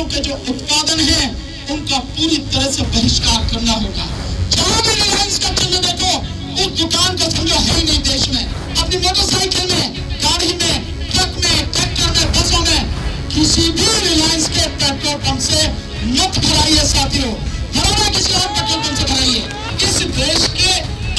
तीनों के जो उत्पादन है उनका पूरी तरह से बहिष्कार करना होगा। जहां भी रिलायंस का चिन्ह देखो उस दुकान को समझो है ही नहीं देश में। अपनी मोटरसाइकिल में, गाड़ी में, ट्रक में, ट्रैक्टर में, बसों में किसी भी रिलायंस के पेट्रोल पंप से मत भराइए साथियों, भराना किसी और पेट्रोल पंप से भराइए। इस देश के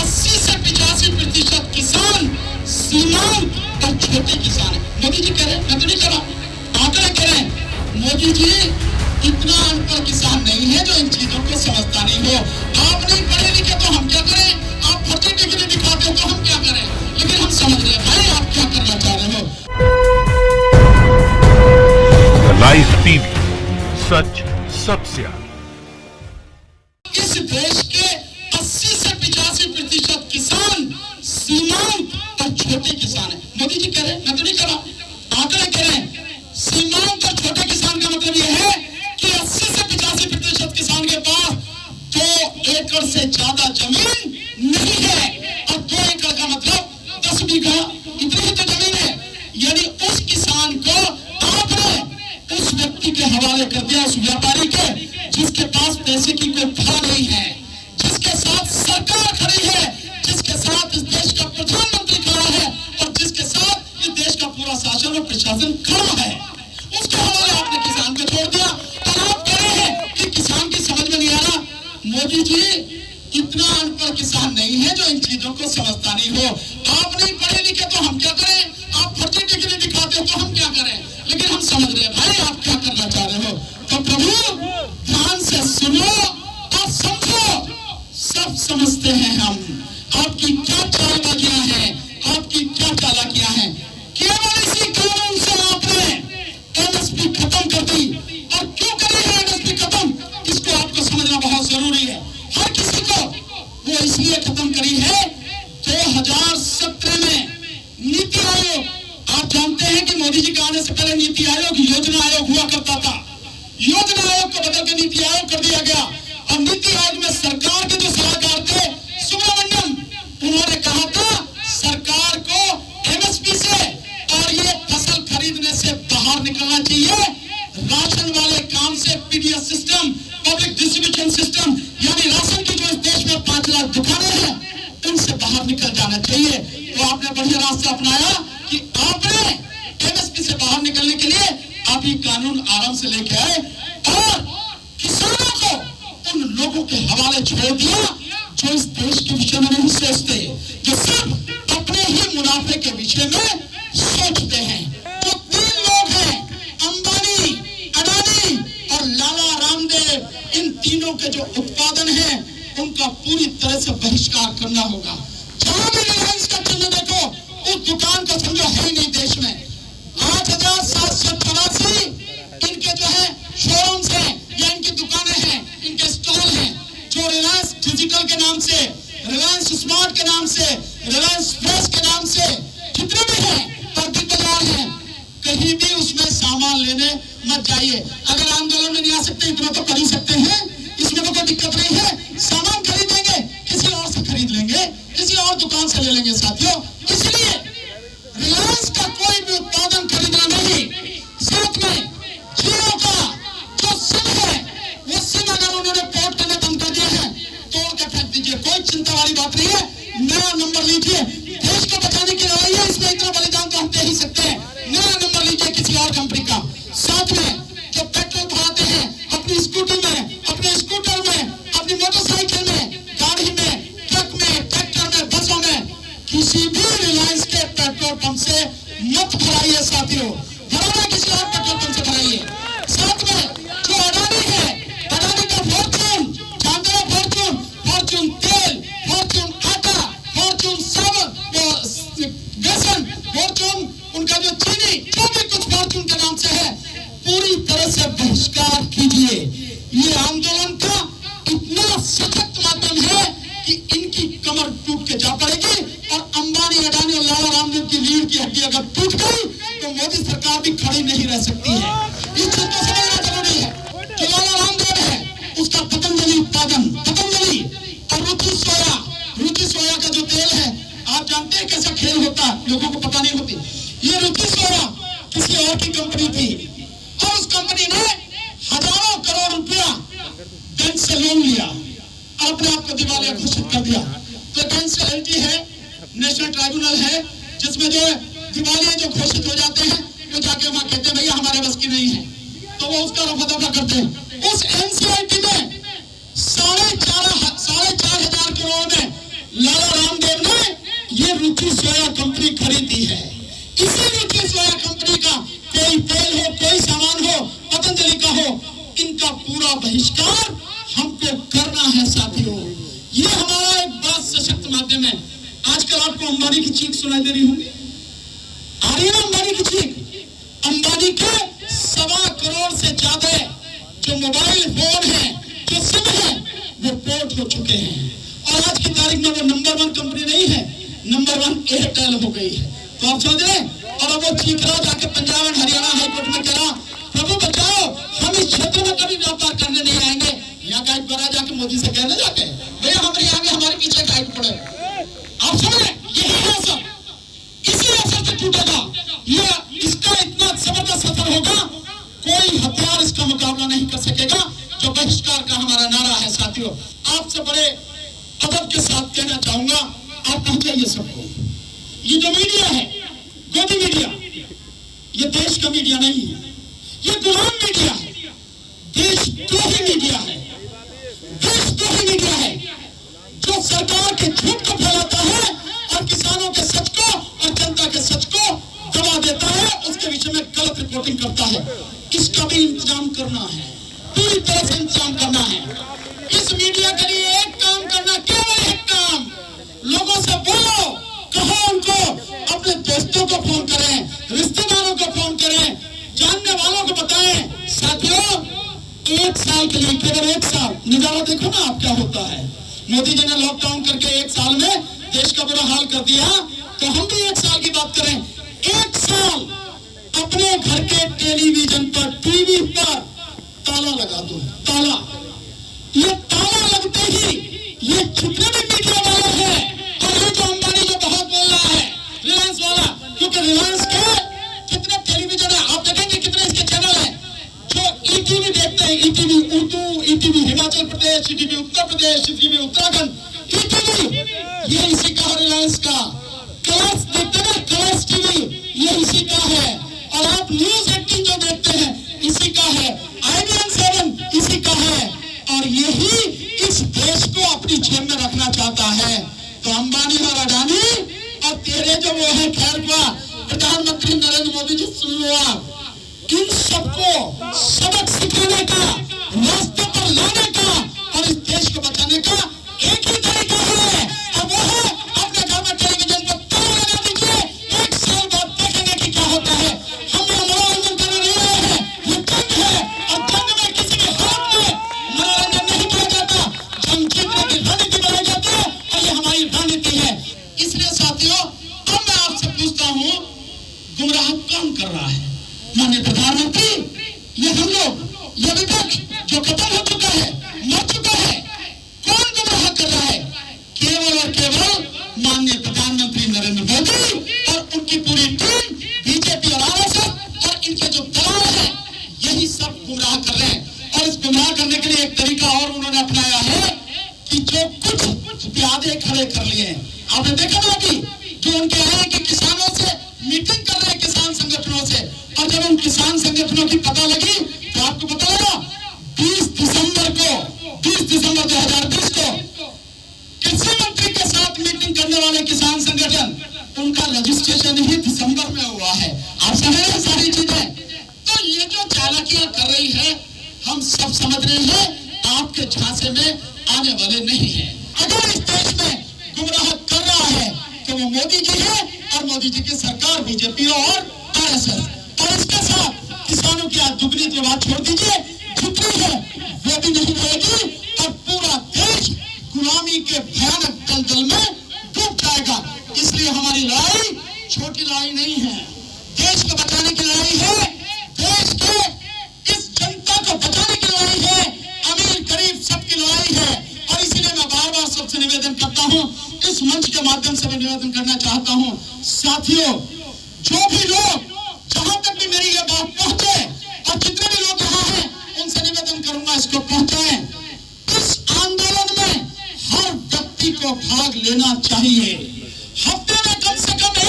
80 से 85% किसान सीमांत और छोटे किसान है। मोदी जी कह रहे हैं, मैं तो नहीं कह रहा, आंकड़े कह रहे हैं। मोदी जी इतना अनपढ़ किसान नहीं है जो इन चीजों को समझता नहीं हो। आप नहीं पढ़े लिखे तो हम क्या करें, आप फर्जी डिग्री दिखाते हो तो हम क्या करें, लेकिन हम समझ रहे हैं भाई आप क्या करना चाह रहे हो। लाइव टीवी, सच सबसे आगे। इस देश के 80 से 85% किसान सीमांत और छोटे किसान है। मोदी जी कह रहे हैं, मैं तो नहीं कह रहा, आंकड़े कह रहे हैं। सीमांत और छोटे किसान का मतलब यह है कि 80 से 85% किसान के पास 2 एकड़ से ज्यादा जमीन नहीं है। और 2 एकड़ का मतलब 10 बीघा, इतनी ही तो जमीन है। यानी उस किसान को आपने उस व्यक्ति के हवाले कर दिया, उस व्यापारी के जिसके पास पैसे की कोई भा नहीं है, जिसके साथ सरकार खड़ी है, जिसके साथ इस देश का प्रधानमंत्री खड़ा है और जिसके साथ इस देश का पूरा शासन और प्रशासन खड़ा है, उसके हवाले आपने किसान को छोड़ दिया। और आप कह रहे हैं कि किसान की समझ में नहीं आ रहा। मोदी जी इतना अनपढ़ किसान नहीं है जो इन चीजों को समझता नहीं हो। आप नहीं पढ़े लिखे तो हम क्या करें, आप फर्जी डिग्री दिखाते हो तो हम क्या करें, लेकिन हम समझ रहे हैं भाई आप क्या करना चाह रहे हो। तो प्रभु ध्यान से सुनो और समझो, सब समझते हैं हम आपकी क्या चालबाजियां हैं, आपकी क्या चालाकियां हैं। केवल इसी कानून से आपने एमएसपी खत्म कर दी। और क्यों करी है एमएसपी खत्म, इसको आपको समझना बहुत जरूरी है। हर किसी को वो इसलिए खत्म करी है 2017 में नीति आयोग, आप जानते हैं कि मोदी जी के आने से पहले नीति आयोग योजना आयोग हुआ करता था। योजना आयोग को बदल के नीति आयोग कर दिया गया। और नीति आयोग में सरकार के जो सलाहकार थे सुब्रमण्यम, उन्होंने कहा था सरकार को एमएसपी से और ये फसल खरीदने से बाहर निकलना चाहिए। राशन वाले काम से PDS system, public distribution system, यानी राशन की जो इस देश में 5 लाख दुकानें हैं उनसे बाहर निकल जाना चाहिए। तो आपने बढ़िया रास्ता अपनाया कि आपने एमएसपी से बाहर निकलने के लिए आप ये कानून आराम से लेके आए और किसानों को उन लोगों के हवाले छोड़ दिया जो इस देश के विषय में नहीं सोचते, जो सिर्फ अपने ही मुनाफे के विषय में सोचते हैं। जो 3 लोग हैं, अंबानी, अडानी और लाला रामदेव, इन तीनों के जो उत्पादन है उनका पूरी तरह से बहिष्कार करना होगा। जहां भी रिलायंस का चिन्ह देखो उस दुकान को समझो है ही नहीं देश में। 8784 इनके जो है शोरूम्स हैं या इनकी दुकानें हैं, इनके स्टॉल हैं, जो रिलायंस डिजिटल के नाम से, रिलायंस स्मार्ट के नाम से, रिलायंस फ्रेश के नाम से जितने भी हैं पब्लिक बाजार हैं, कहीं भी उसमें सामान लेने मत जाइए। अगर आंदोलन में नहीं आ सकते इतना तो कर ही सकते हैं, इसमें तो कोई दिक्कत नहीं है। सामान खरीदेंगे किसी और से खरीद लेंगे, किसी और दुकान से ले लेंगे साथियों। इसलिए रिलायंस का कोई भी उत्पादन खरीदना नहीं। साथ में जियो का जो सिम है वो सिम अगर उन्होंने पोर्ट करने बंद कर दिए हैं तोड़ के फेंक दीजिए, कोई चिंता वाली बात नहीं है। नया नंबर लीजिए, देश को बचाने की लड़ाई है, इसमें इतना बलिदान तो हम दे ही सकते हैं। नया नंबर लीजिए किसी और कंपनी का। साथ में जो पेट्रोल भराते हैं अपनी स्कूटी में, अपने स्कूटर में, अपनी मोटरसाइकिल में, गाड़ी में, ट्रक में, ट्रैक्टर में, बसों में, किसी भी रिलायंस के पेट्रोल पंप से मत भराइए साथियों, भराना किसी और पेट्रोल पंप से भराइए। साथ में जो अडानी है, अडानी का फॉर्चून, जानते हो फॉर्चून, फॉर्चून तेल, फॉर्चून आटा, फॉर्चून साबुन, बेसन, फॉर्चून उनका जो चीनी, जो भी कुछ फॉर्चून के नाम से है पूरी तरह से बहिष्कार कीजिए। ये आंदोलन का इतना सशक्त माध्यम है कि इनकी कमर टूट के जा पड़ेगी। और अंबानी, अडानी और लाला रामदेव की रीढ़ की हड्डी अगर टूट गई तो मोदी सरकार भी खड़ी नहीं रह सकती है। इस चीज को समझना जरूरी है। जो लाला रामदेव है उसका पतंजलि उत्पादन, पतंजलि और रुचि सोया का जो तेल है, आप जानते हैं कैसा खेल होता है, लोगों को पता नहीं होती। ये रुचि सोया किसी और की कंपनी थी और उस कंपनी ने है जिसमें जो दिवाली जो घोषित हो जाते हैं वो जाके वहां कहते हैं भैया हमारे बस की नहीं है, तो वो उसका रफा दफा करते हैं। उस एनसीईआरटी में 4,500 करोड़ में लाला रामदेव ने ये रुचि सोया कंपनी खरीदी है। इसी रुचि सोया कंपनी का कोई तेल हो, कोई सामान हो, पतंजलि का हो, इनका पूरा बहिष्कार हमको करना है साथियों। ये हमारा एक बड़ा सशक्त माध्यम है। आजकल आपको अंबानी की चीख सुनाई दे रही होगी, आ रही है ना अंबानी की चीख? अंबानी के 1.25 करोड़ से ज्यादा जो मोबाइल फोन है, जो सिम है, वो पोर्ट हो चुके हैं। और आज की तारीख में वो नंबर 1 कंपनी नहीं है, नंबर 1 एयरटेल हो गई है। तो आप समझ रहे? और अब वो चीख रहा जाके पंजाब एंड हरियाणा हाईकोर्ट में कह रहा प्रभु बचाओ, हम इस क्षेत्र में कभी व्यापार करने नहीं आएंगे। यहाँ गाइड बना जाके मोदी से कहने जाके भैया हमारे यहाँ हमारे पीछे गाइड पड़े। आप समझ रहे? यही है असर, इसी असर से टूटेगा ये। इसका इतना जबरदस्त असर होगा, कोई हथियार इसका मुकाबला नहीं कर सकेगा, जो बहिष्कार का हमारा नारा है साथियों। आपसे बड़े अदब के साथ कहना चाहूंगा, आप कह जाइए सबको, ये जो मीडिया है, गोदी मीडिया, ये देश का मीडिया नहीं है, ये गुलाम मीडिया है, देशद्रोही मीडिया है, देशद्रोही मीडिया है, जो सरकार के झूठ को फैलाता है और किसानों के सच को और जनता के सच को दबा देता है, उसके विषय में गलत रिपोर्टिंग करता है। इसका भी इंतजाम करना है, पूरी तरह से इंतजाम करना है। इस मीडिया के लिए एक काम करना, केवल एक काम, लोगों से बोलो, कहो उनको, अपने दोस्तों को फोन करें, रिश्तेदारों को फोन करें, जानने वालों को बताएं। साथियों, 1 साल के लिए, केवल 1 साल, नजारा देखो ना आप क्या होता है। मोदी जी ने लॉकडाउन करके 1 साल में देश का बुरा हाल कर दिया, तो हम भी 1 साल की बात करें। 1 साल अपने घर के टेलीविजन पर, टीवी पर ताला लगा दो, ताला। ये ताला लगते ही ये जितने भी मीडिया वाले हैं, और ये जो अंबानी जो बहुत बोल रहा है, रिलायंस वाला, क्योंकि रिलायंस के कितने टेलीविजन है आप देखेंगे, कितने इसके चैनल है जो ईटीवी देखते हैं, ETV Urdu, ETV Himachal Pradesh, ETV Uttar Pradesh, ETV Uttarakhand, ETV ये इसी का, रिलायंस का। कलर्स देखते हैं, कलर्स टीवी ये इसी का है। और आप न्यूज 18 जो देखते हैं इसी का है, IBN 7 इसी का है। और यही इस देश को अपनी जेब में रखना चाहता है। तो अंबानी और अडानी और तेरे जो वो है खैरपा प्रधानमंत्री नरेंद्र मोदी जी, सुन लो आप, इन सबको सबक सिखाने का, रास्ते पर लाने का और इस देश को बचाने का एक ही तरीका है, और वो है अपने घर में टेलीविजन पर ताला लगा दीजिए। 1 साल बाद देखेंगे कि क्या होता है। हम यहाँ मनोरंजन करने नहीं आए हैं, ये जंग है, और जंग में किसी भी हालत में मनोरंजन नहीं किया जाता, जंग जीतने की रणनीति बनाई जाती है, और ये हमारी रणनीति है। इसलिए साथियों, अब मैं आपसे पूछता हूँ, गुमराह कौन कर रहा है? माननीय प्रधानमंत्री, ये हम लोग, ये विपक्ष जो खत्म हो चुका है, मर चुका है, कौन गुमराह कर रहा है? केवल और केवल माननीय प्रधानमंत्री नरेंद्र मोदी और उनकी पूरी टीम, बीजेपी और आरएसएस और इनके जो दलाल हैं, यही सब गुमराह कर रहे हैं। और इस गुमराह करने के लिए एक तरीका और उन्होंने अपनाया है कि जो कुछ प्यादे खड़े कर लिए। आपने देखा ना अभी जो उनके आए कि किसानों से मीटिंग कर रहे हैं, किसान संगठनों से, और जब उन किसान संगठनों की पता लगी तो आपको पता लगा 20 दिसंबर 2020 को कृषि मंत्री के साथ मीटिंग करने वाले किसान संगठन, उनका रजिस्ट्रेशन ही दिसंबर में हुआ है। आप समझ रहे हैं सारी चीजें? तो ये जो चालाकियां कर रही है, हम सब समझ रहे हैं, आपके झांसे में आने वाले नहीं है। अगर इस देश में गुमराह कर रहा है तो वो मोदी जी है, और मोदी जी की सरकार, बीजेपी और आरएसएस। और इसके साथ किसानों की आज दुगनी की बात छोड़ दीजिए, जितनी है वो भी नहीं रहेगी, और पूरा देश गुलामी के भयानक दलदल में डूब जाएगा। इसलिए हमारी लड़ाई छोटी लड़ाई नहीं है, देश को बचाने की लड़ाई है, देश के इस जनता को बचाने की लड़ाई है, अमीर गरीब सबकी लड़ाई है। और इसीलिए मैं बार बार सबसे निवेदन करता हूं, इस मंच के माध्यम से मैं निवेदन करना चाहता हूं, साथियों, जो भी लोग, जहां तक भी मेरी ये बात पहुंचे, और जितने भी लोग यहाँ हैं, उनसे निवेदन करूंगा इसको पहुंचाएं। इस आंदोलन में हर व्यक्ति को भाग लेना चाहिए। हफ्ते में कम से कम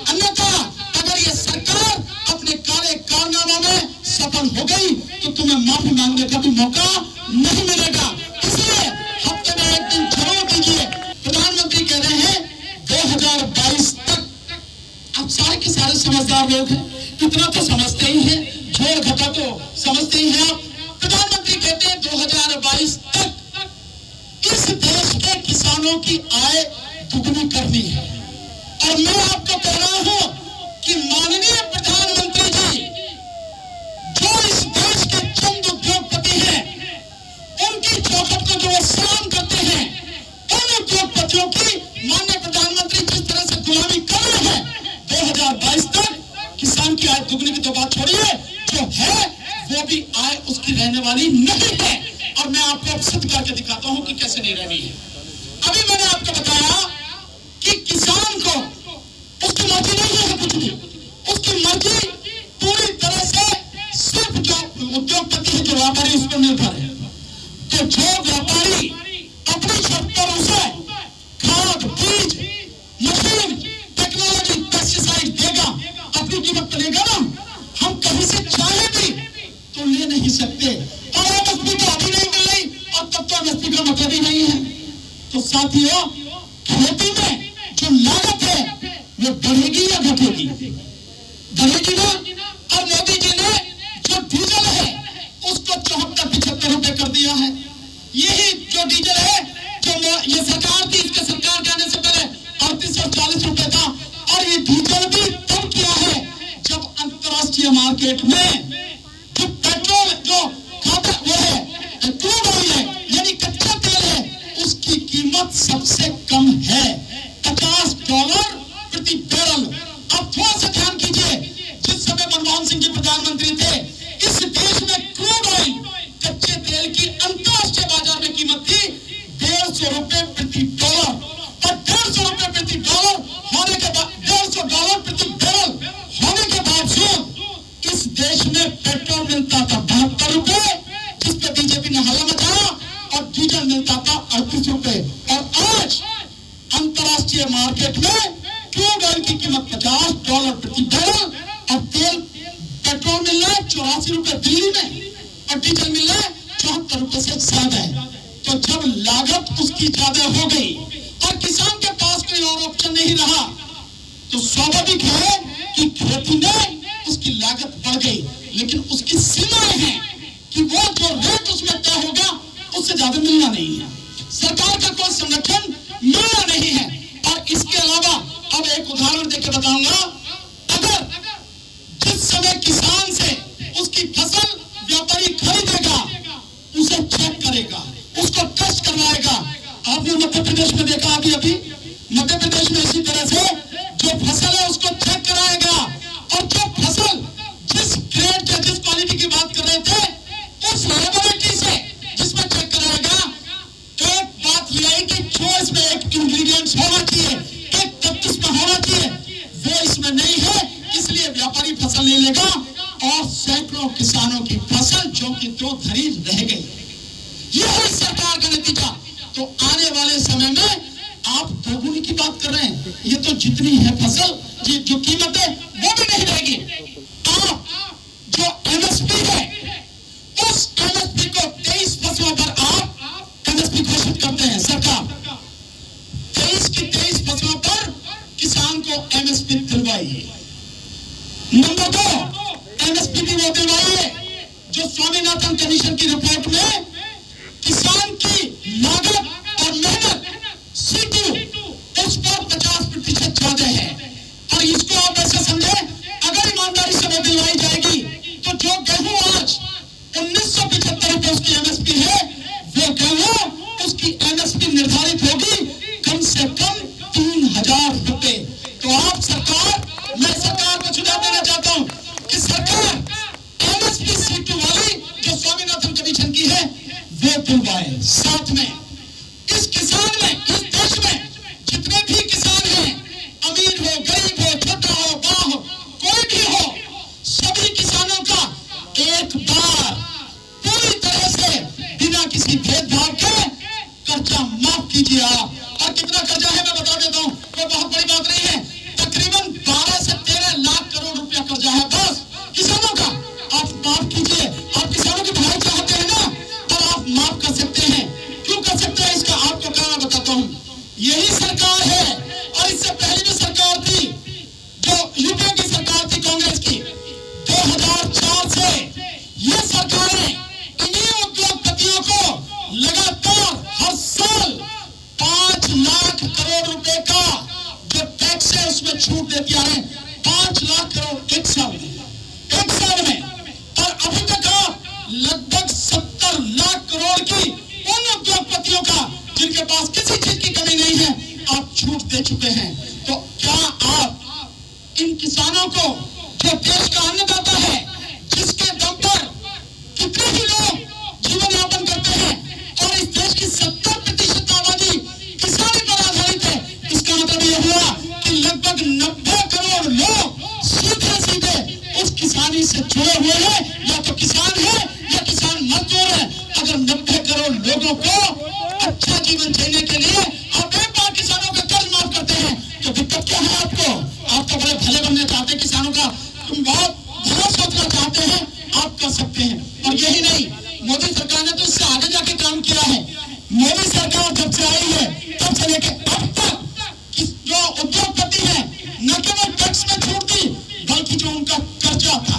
अन्यथा अगर ये सरकार अपने काले कारनामों में सफल हो गई तो तुम्हें माफी मांगने का भी मौका नहीं मिलेगा। इसलिए हफ्ते में एक दिन जरूर दीजिए। प्रधानमंत्री कह रहे हैं 2022 तक। अब सारे के सारे समझदार लोग हैं, इतना तो समझते ही हैं, जोड़ घटा तो समझते ही हैं। प्रधानमंत्री कहते हैं 2022 तक इस देश के किसानों की आय दुगनी करनी है। और मैं आपको कह रहा हूं कि माननीय प्रधानमंत्री जी, जो इस देश के चंद उद्योगपति हैं, उनकी चौखट को जो वो सलाम करते हैं, उन उद्योगपतियों की माननीय प्रधानमंत्री जिस तरह से गुलामी कर रहे हैं, 2022 तक किसान की आय दुगनी की तो बात छोड़िए, जो है वो भी आय उसकी रहने वाली नहीं है। और मैं आपको अब सिद्ध करके दिखाता हूं कि कैसे नहीं रहनी है। अभी मैंने आपको बताया कि किसान को उसकी मर्जी नहीं है कुछ भी, उसकी मर्जी पूरी तरह से सिर्फ जो उद्योगपति है, जो व्यापारी, उस पर निर्भर है। तो जो व्यापारी अपनी छत पर उसे खाद, बीज, मशीन, टेक्नोलॉजी, पेस्टिसाइड देगा, अपनी कीमत पर लेगा ना, हम कहीं से चाहे भी तो ले नहीं सकते। और एमएसपी तो अभी नहीं मिल रही, और तब तो एमएसपी का मतलब ही नहीं है। तो साथियों, खेती में जो लागत है वो बढ़ेगी या घटेगी? बढ़ेगी ना। और मोदी जी ने जो डीजल है उसको 74-75 रुपए कर दिया है। यही जो डीजल है, जो ये सरकार थी, इसके सरकार के आने से पहले 3840 रुपए था। और ये डीजल भी तब किया है जब अंतरराष्ट्रीय मार्केट में जो पेट्रोल, जो खाता वो है, क्रूड ऑयल है, यानी कच्चा तेल है, उसकी कीमत सबसे कम है, $50 प्रति बैरल। अब थोड़ा सा ध्यान कीजिए, जिस समय मनमोहन सिंह जी प्रधानमंत्री थे, इस देश में क्रूड ऑयल, कच्चे तेल की अंतरराष्ट्रीय बाजार में कीमत थी $150 प्रति डॉलर। और $150 प्रति डॉलर होने के बाद, $150 प्रति बैरल होने के बावजूद इस देश में पेट्रोल मिलता था 72 रुपए, जिस पे बीजेपी ने हल्ला मचाया, और डीजल मिलता था 38 रुपए। और आज अंतरराष्ट्रीय मार्केट में क्रूड ऑयल की कीमत $50 प्रति बैरल, और तेल, पेट्रोल मिल रहा है 84 रुपए दिल्ली में, और डीजल मिल रहा है 74 रुपए से ज्यादा है। तो जब लागत उसकी ज्यादा हो गई और किसान के पास कोई और ऑप्शन नहीं रहा, तो स्वाभाविक है कि खेती में उसकी लागत बढ़ गई। लेकिन उसकी सीमाएं हैं कि वो जो रेट उसमें तय होगा उससे ज्यादा मिलना नहीं है, सरकार का कोई संगठन मिलना नहीं है। और इसके अलावा अब एक उदाहरण देकर बताऊंगा। अगर जिस समय किसान से उसकी फसल व्यापारी खरीदेगा, उसे चेक करेगा, उसको टेस्ट करवाएगा। आपने मध्य प्रदेश में देखा, अभी मध्य प्रदेश में इसी तरह से जो फसल है उसको चेक कराएगा। और जो फसल जिस ग्रेड या जिस क्वालिटी की बात कर रहे थे, उस लेबोरेटरी से जिसमें चेक कराएगा, एक बात यह है कि जो इसमें एक इंग्रेडिएंट्स होना चाहिए, एक तत्व इसमें होना चाहिए, वो इसमें नहीं है, इसलिए व्यापारी फसल ले लेगा और सैकड़ों किसानों की फसल जो कि तो धरी रह गई। यह है सरकार का नतीजा। तो आने वाले समय में आप दोगुनी की बात कर रहे हैं, ये तो जितनी है फसल, जो कीमत है वो भी नहीं रहेगी। आप जो एमएसपी है, उस एमएसपी को 23 फसलों पर आप एमएसपी घोषित करते हैं। सरकार 23 की 23 फसलों पर किसान को एमएसपी दिलवाइए। नंबर 2, एमएसपी भी वो दिलवाइए जो स्वामीनाथन कमीशन की रिपोर्ट में किसान की लागत और मेहनत सीटू उस पर 50% ज्यादा है। और इसको आप ऐसे समझे, अगर ईमानदारी से वो दिलवाई जाएगी तो जो गेहूं आज 1975 रुपए उसकी एमएसपी है, वो गेहूं उसकी एमएसपी निर्धारित होगी कम से कम 3000 रुपए। तो आप सरकार, मैं सरकार को सुझाव देना चाहता हूं कि सरकार एमएसपी सीटू वाली जो स्वामीनाथन कमीशन की है वो दिलवाए। साथ में इस किसान में, इस देश में जितने भी किसान हैं, अमीर हो, गरीब हो, छोटा हो, बड़ा हो, कोई भी हो, सभी किसानों का एक बार पूरी तरह से बिना किसी भेदभाव के कर्जा माफ कीजिए आप। और कितना कर्जा है मैं बता देता हूं, कोई बहुत बड़ी बात नहीं है, तकरीबन 12 छूट देती आ रहे हैं 5 लाख करोड़ एक साल में और अभी तक आप लगभग 70 लाख करोड़ की उन उद्योगपतियों का जिनके पास किसी चीज की कमी नहीं है आप छूट दे चुके हैं। तो क्या आप इन किसानों को जो देश का अन्नदाता है, जिसके दम पर कितने ही लोग जीवन यापन करते हैं और इस देश की 70% आबादी किसानी पर आधारित है, इसका मतलब यह हुआ कि लगभग 90 करोड़ लोग सीधे सीधे उस किसानी से जुड़े हुए हैं, या तो किसान है या किसान मजदूर है। अगर 90 करोड़ लोगों को अच्छा जीवन जीने के लिए आप एक बार किसानों का कर्ज माफ करते हैं तो दिक्कत क्या है आपको? आप तो बड़े भले बनने चाहते हैं, किसानों का बहुत भला सोचना चाहते हैं, आप कर सकते हैं। और यही नहीं, मोदी सरकार ने तो इससे आगे जाके काम किया है। मोदी सरकार जब से आई है तब से लेकर अब तक जो उद्योगपति है न केवल टैक्स में छूट दी बल्कि जो उनका कर्जा था,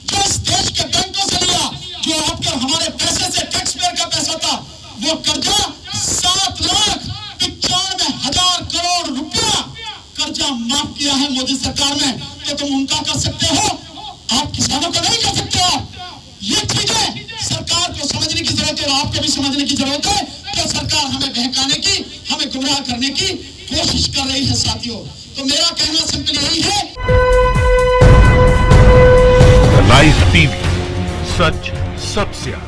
जो इस देश के बैंकों से लिया, जो आपके हमारे पैसे से टैक्स पेयर का पैसा था, वो कर्जा 7,95,000 करोड़ रुपया कर्जा माफ किया है मोदी सरकार ने। तो तुम उनका कर सकते हो, आप किसानों को नहीं कर सकते हो। ये चीजें सरकार को समझने की जरूरत है और आपको भी समझने की जरूरत है। तो सरकार हमें बहकाने की, हमें गुमराह करने की कोशिश कर रही है साथियों। तो मेरा कहना सिंपल यही है, लाइव टीवी, सच सबसे आगे।